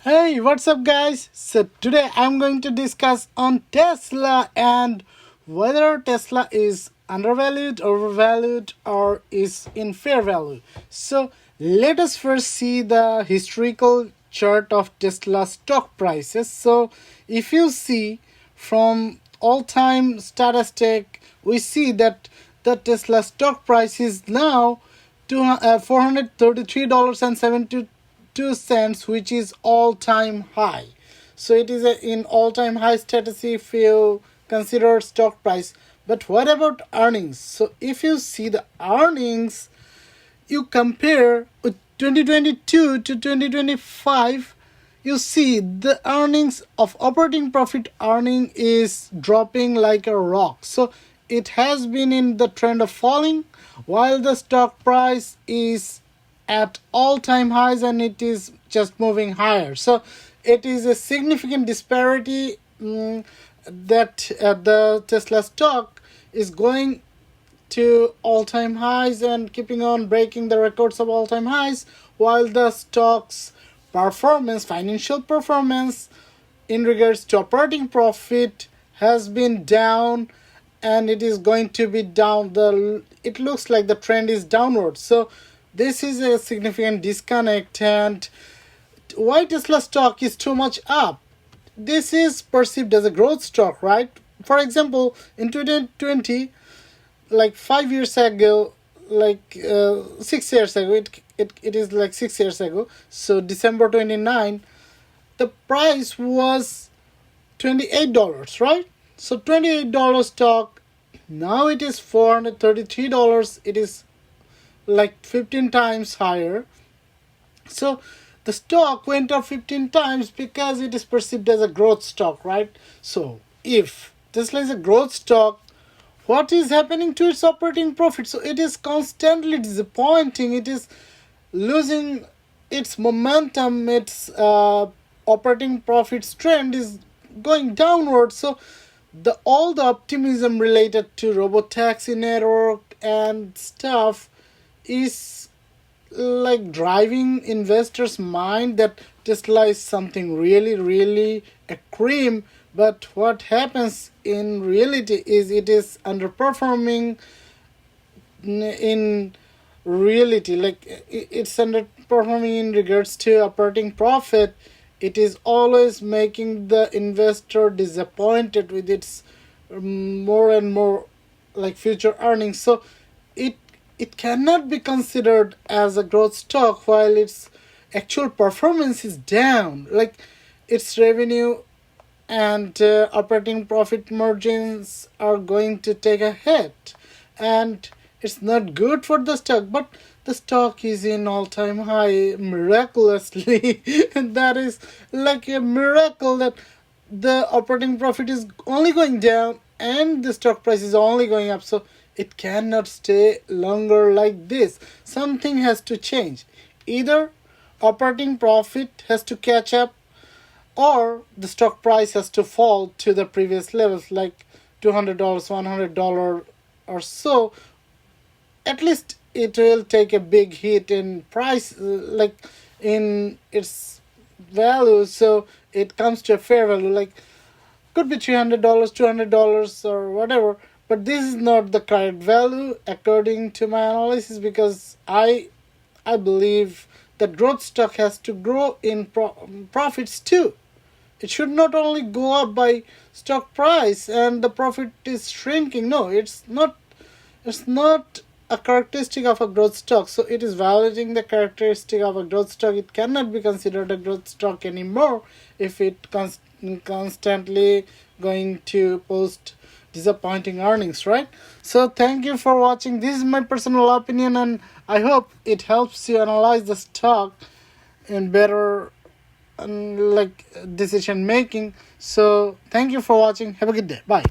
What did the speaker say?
Hey, what's up guys? So today I'm going to discuss on Tesla and whether Tesla is undervalued, overvalued or is in fair value. So let us first see the historical chart of Tesla stock prices. So if you see from all-time statistic, we see that the Tesla stock price is now $433.72, which is all-time high. So it is in all-time high status if you consider stock price. But what about earnings? So if you see the earnings, you compare with 2022 to 2025, you see the earnings of operating profit earning is dropping like a rock. So it has been in the trend of falling while the stock price is at all-time highs and it is just moving higher. So it is a significant disparity that the Tesla stock is going to all-time highs and keeping on breaking the records of all-time highs, while the stock's performance, financial performance in regards to operating profit has been down, and it is going to be down. It looks like the trend is downward. So this is a significant disconnect. And why Tesla stock is too much up? This is perceived as a growth stock, right? For example, in 2020, like 5 years ago, 6 years ago, it is like 6 years ago, so December 29, the price was $28, right? So $28 stock, now it is $433. It is like 15 times higher. So the stock went up 15 times because it is perceived as a growth stock, right? So if Tesla is a growth stock, what is happening to its operating profit? So it is constantly disappointing. It is losing its momentum. Its operating profits trend is going downward. So all the optimism related to robotaxi network and stuff is like driving investors' mind that Tesla is something really a cream. But what happens in reality is it is underperforming in reality. Like it's underperforming in regards to operating profit. It is always making the investor disappointed with its more and more like future earnings. So it cannot be considered as a growth stock while its actual performance is down. Like its revenue and operating profit margins are going to take a hit, and it's not good for the stock. But the stock is in all-time high miraculously and that is like a miracle that the operating profit is only going down and the stock price is only going up. So it cannot stay longer like this. Something has to change. Either operating profit has to catch up, or the stock price has to fall to the previous levels, like $200, $100 or so. At least it will take a big hit in price, like in its value, so it comes to a fair value. Like could be $300, $200 or whatever. But this is not the correct value according to my analysis, because I believe that growth stock has to grow in profits too. It should not only go up by stock price and the profit is shrinking. No, it's not a characteristic of a growth stock. So it is violating the characteristic of a growth stock. It cannot be considered a growth stock anymore if it constantly going to post disappointing earnings, right? So thank you for watching. This is my personal opinion and I hope it helps you analyze the stock in better like decision making. So thank you for watching. Have a good day. Bye.